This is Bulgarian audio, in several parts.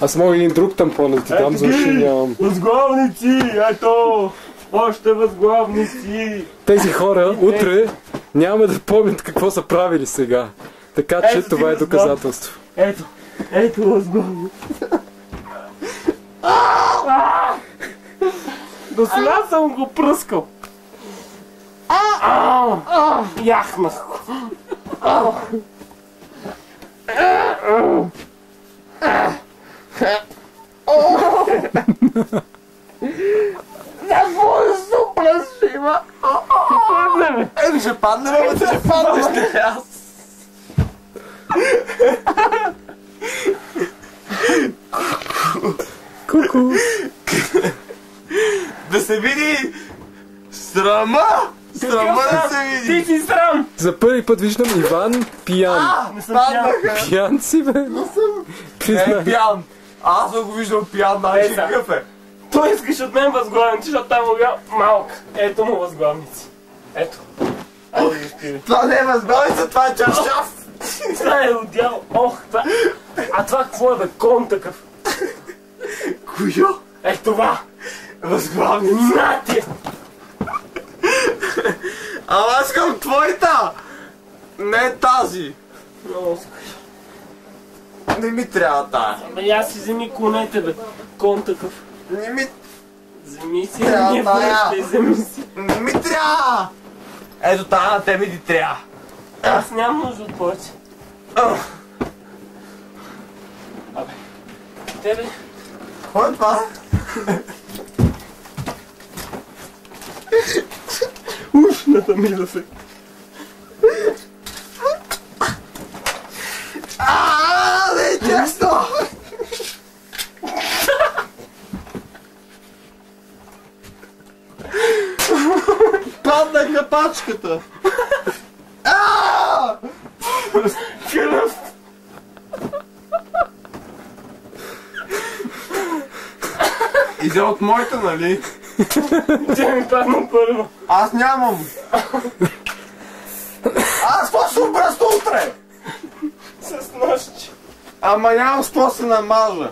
Аз мога един друг тампон да ти дам, защото нямам. Възглавници, ето! Още възглавници! Тези хора утре няма да помнят какво са правили сега. Така че това е доказателство. Ето възглавници. До сега съм го пръскал. Яхнах го. Какво се плашима? Ще падне, бе, ще падне. Аз. Ку-ку. Да се види срама! Срама да се види! Ти си срам! За първи път виждам Иван пиян. Не съм пиян. Пиян си, бе? Не съм Признай. пиян! Аз съм го виждал пиян, най-че какъв е. Той искаш от мен възглавници, защото там му бял малка. Ето му възглавници. Ето. Това не е възглавница, това е чаршаф! Това е отдял. Ох, това. А това какво е, бе? Кон такъв. Койо? Е това. Възглавница! На ти! Ама аз искам твоята! Не тази! Много скъпо. Не ми трябва тая. Бе, аз си вземи конете, бе. Кон такъв. Не ми... Вземи си, Трябва не тая. връщай, вземи си. Не ми трябва! Ето тая на тебе ти трябва. Аз нямам нужда от повече. Абе, тебе... Какво е това? Ушната ми да се... Не е често! Падна капачката! Кръв! Иде от моята, нали? Тя ми падна първо. Аз нямам! Аз какво ще обръста утре? С нощи. Ама нямам с какво се намажа.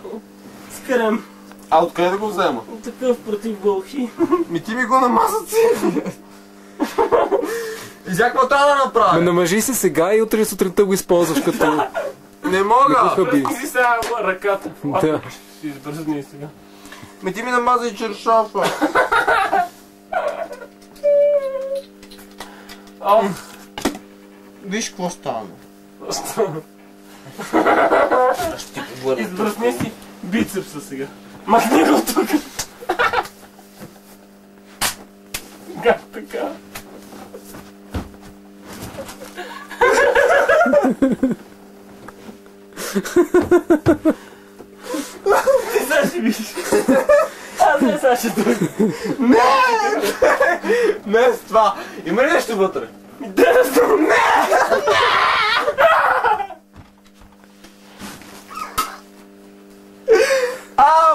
С крем. А откъде да го взема? Такъв против бълхи. Ми ти ми го намаза цифри. И сега какво трябва да Ме направя? намажи се сега и утре сутринта го използваш като... Не мога! Хаби. Пръсти си сега ръката. Да. Ще си избръзни сега. Ми ти ми намаза и чершафа. О, Виж какво стана. избръзни си бицепса сега. Махни го тук. Как така? Ти сега ще видиш. Аз не сега ще дойда. Не с това. Има ли нещо вътре? Дърсно, не!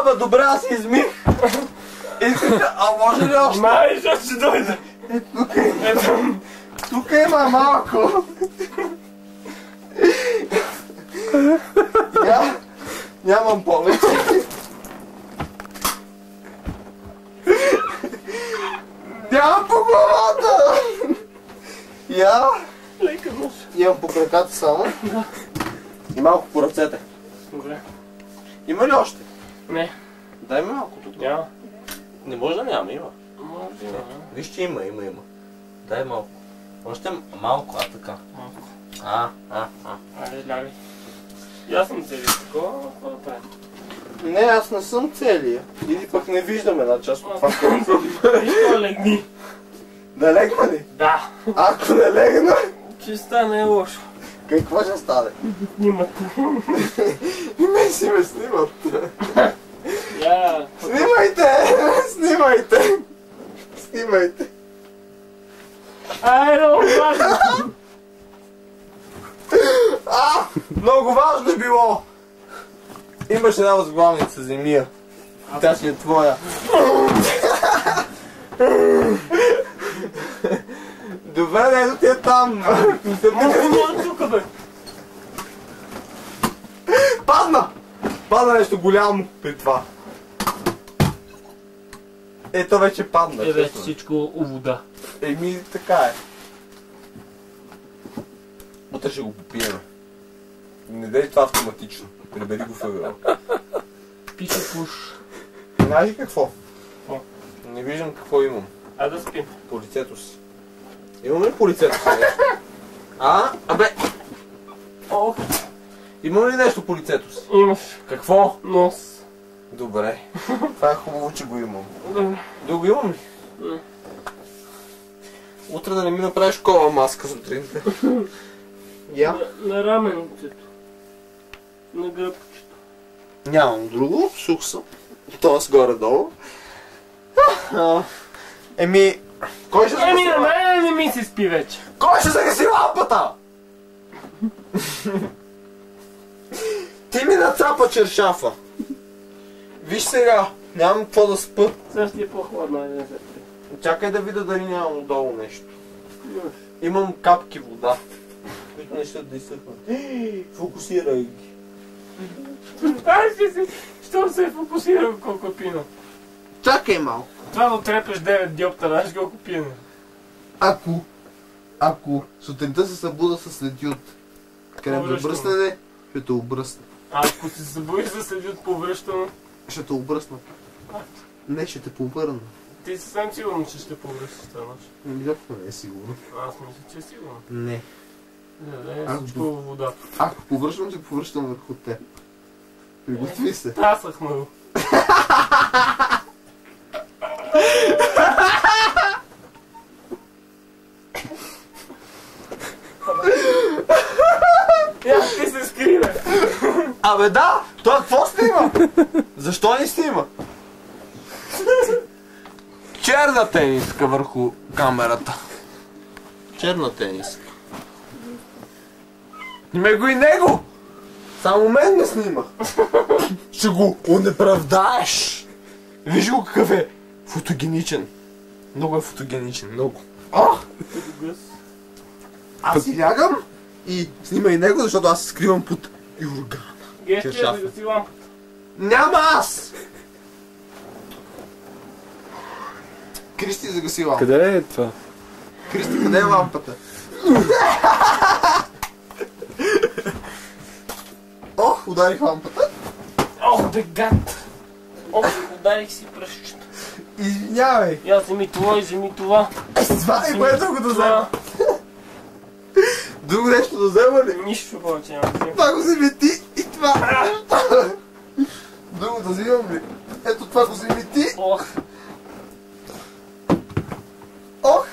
Бе, добре, аз си измих. А може ли още? Май, защото ще дойда. Ето. Тук има малко. Нямам повече. Нямам по главата. Лека нож. Имам по краката само. Да. И малко по ръцете. Добре. Има ли още? Не. Дай ми малко тук. Няма. Не може да няма, има. Може да няма. Виж, че има. Дай малко. Още малко, така. Малко. Айде, лягай. И аз съм цели такова, какво да правим? Не, аз не съм целия. Или пък не виждам една част от това, което съм. Виж, легни. Да легна ли? Да. Ако не легна, Че стане лошо. какво ще стане? Снимат. И мен си ме снимат. Я. Снимайте! Снимайте! Айде, обаче. Много важно е било! Имаш една възглавница, земия. Тя си е твоя. Добре, ето ти е там. Няма тук, бе. Падна! Падна нещо голямо при това. Ето вече падна. Вече всичко у вода. Еми, така е. Утре ще го попием. Не дай това автоматично. Прибери го в ъгъла. Пише пуш. Знаеш ли какво? Какво? Не виждам какво имам. А да спим. По лицето си. Имам ли по лицето си нещо? Абе! Ох, Имам ли нещо по лицето си? имаш Какво? нос. Добре. Това е хубаво, че го имам. Добре. Да го имам ли? Не. Утре да не ми направиш кола маска сутринта. Я? На раменцето. На гръбчето. Нямам друго, сух съм. Тоест горе-долу. Еми, кой ще загаси На лампата? мен не ми се спи вече. Кой ще загаси лампата? Ти ми нацапа чершафа. Виж сега, нямам какво да спа. Сега ще е по-хладно, айде да се спи. Чакай да видя дали нямам отдолу нещо. Имаш. Имам капки вода, които не ще да изсъхнат. Фокусирай ги. Ай си, що се е фокусирал колко пина. Чакай малко. Това да трепеш 9 диопта, знаеш колко пина. Ако сутринта се събуда с следи от крем за Повръщане. бръснене, ще те обръсна. А ако се събудиш да следи от повръщане, Ще те обръсна. Не, ще те повърна. ти си съвсем сигурно, че ще повръщаш тази нощ. Изобщо не е сигурно. Аз мисля, че е сигурно. Не. Да, всичко във водата. Ако повръщам, се повръщам върху теб. Приготви се. Тасахме го. Ти се скри, бе. Абе да! Той какво снима? Защо не снима? Черна тениска върху камерата. Черна тениска. Снимай го и него! Само мен не снима. Ще го онеправдаеш. Виж го какъв е фотогеничен. Много е фотогеничен, много. Аз си лягам и снима и него, защото аз се скривам под юргана. Геш, че да си лампата. Няма аз! Кристи загаси лампата. Къде е това? Кристи, къде е лампата? Ох, ударих лампата. Ох, бе гад! Ох, ударих си пръщчето. Извинявай. Я вземи това и вземи това. Това е кое друго да взема? Друго нещо да взема ли? Нищо повече няма да взема. Това го вземи ти и това. Друго да взимам ли? Ето това го вземи ти. Ох, Ох!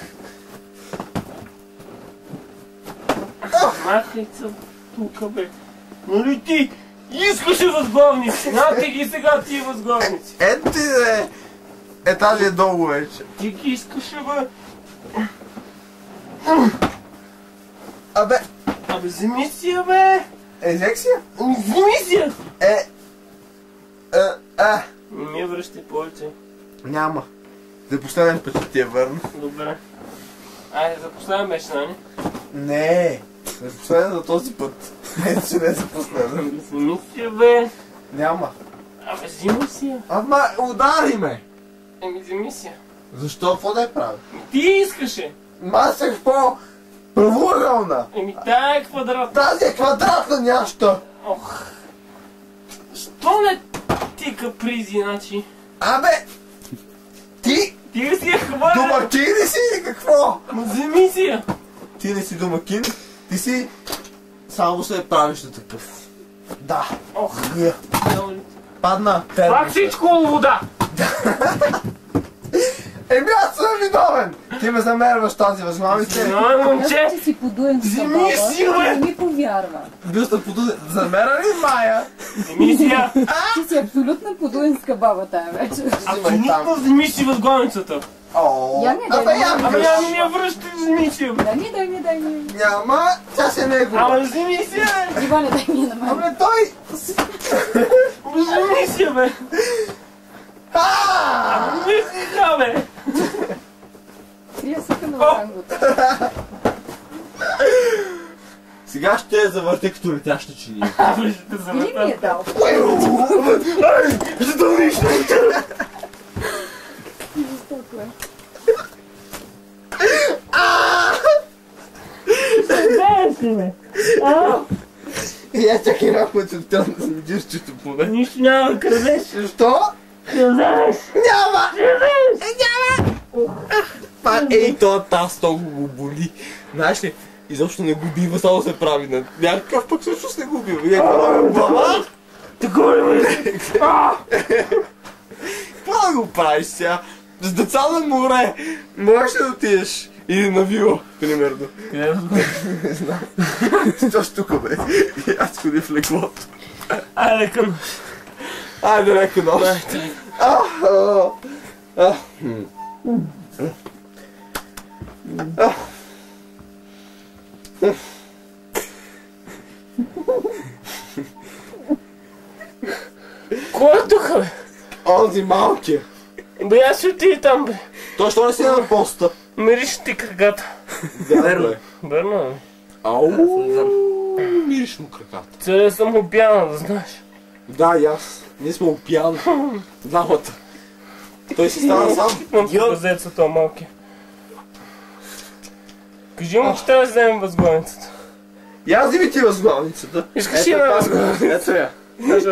махай се тука, бе. Нали ти искаше възглавници? Нате ги сега тия възглавници. Ето ти да е. Е, тази е долу вече. Ти ги искаше, бе. Абе, Абе, вземи си я, бе. взех си я? Вземи си я. Не ми я връщай повече. Няма. За последен път ще ти я върна. Добре. Айде, за последен беше, нали? Не, за последен за този път. Не, че не е за последен. Вземи си я, бе. Няма. Абе, вземи си я. Ама, удари ме! Еми, вземи си я. Защо? Какво да я правя? Ти искаше. Масех по правоъгълна. Еми, тая е квадрат. Тази е квадратна няща. Ох. Що не ти капризи, значи? Абе, ти Ти ли си я хвърля? домакин ли си или какво? Ма вземи си я. Ти не си домакин, ти си само се правиш на такъв. Да, Ох, ние. Падна пак термоса. всичко във вода. Еми аз съм виновен! Ти ме замерваш тази възмамица. Ай, момче. Че си подуен с Вземи баба, си, бе! не ми повярва. Бил сте подуден. Замера ли Майя? Вземи си я. Ти си абсолютно подуенска баба тая вече. Абсолютно вземи си възглавницата. Ооо. Я ми дай, Абе, дай, я дай. Абе, виж. я ми я връщай, вземи си я. Дай ми. Няма, тя си е негова. Абе, вземи си я. Иване, дай ми на мен. Абе, той... Абе, вземи си я, бе. Вземи си я, бе. Крия съка на тангото. Сега ще я завърте като летяща чиния. Абе, ще те Или ми е завъртам. дал? Задълнично! Жестоко е. Знаеш ли ме? Я чакай рахме, че трябва да съм дирчето поне. Нищо няма да крадеш. Защо? Ще вземеш. Няма! Ще вземеш. Ей, това таз толкова го боли. Знаеш ли, изобщо не го бива, само се прави на някакъв пък всъщност не го бива. И това глава. Такова ли ме? Какво да го правиш сега? С деца на море. Можеш да отидеш. Или на вила, примерно. Къде да го? Не знам. Точно тук, бе. И аз ходи в леглото. Айде към. Айде, леко нощ. Кой е тук, бе? Онзи малкия. Бе, аз ще отида там, бе. Той що не си на поста? Мириш ти краката. Верно е. Верно е. Ау, мириш му краката. Целия съм опяна, да знаеш. Да, и аз. Ние сме опияни. Двамата. Той си стана сам. Имам прозеца това малки. Кажи му, че трябва да вземем възглавницата. И аз вземи ти възглавницата. Искаш ли една възглавница? Ето я. Виж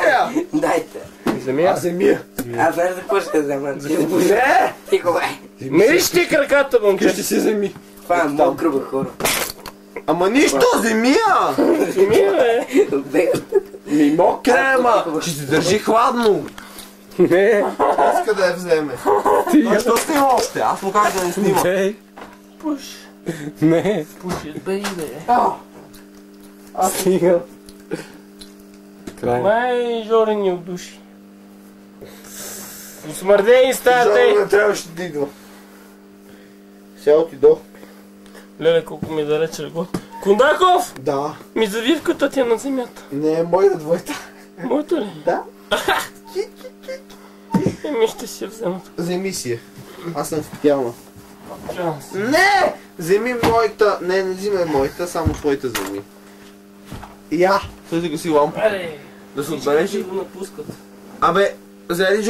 я. Дайте. Вземи Аз вземи я. Аз вече какво ще взема? Не! Тихо бе. Мириш ти краката, Ти момче. ще си вземи. Това е мокро бе хора. Ама нищо, вземи я! Вземи, бе. Бега. Ми мокре, ама! Ще се държи хладно. Не, Иска да я вземе. Той що снима още? Аз му как да не снима. не, Пуш. не, Пуши, бе, бе. стига. Край. Май, Жори ни отдуши. Усмърдени стаята Жало й. не трябваше да идва. Сега отидох. Леле, колко ми далече го. Кондаков! Да. Ми завивката ти е на земята. Не е моята двойта. Моето ли? Да. Еми ще си я взема. Вземи си я. Аз съм в пяна. Шанс. Не! Вземи моята. Не взимай моята, само твоята вземи. Я. Той да гаси лампа. Аре, Да се всички отбележи. го напускат. Абе, заеди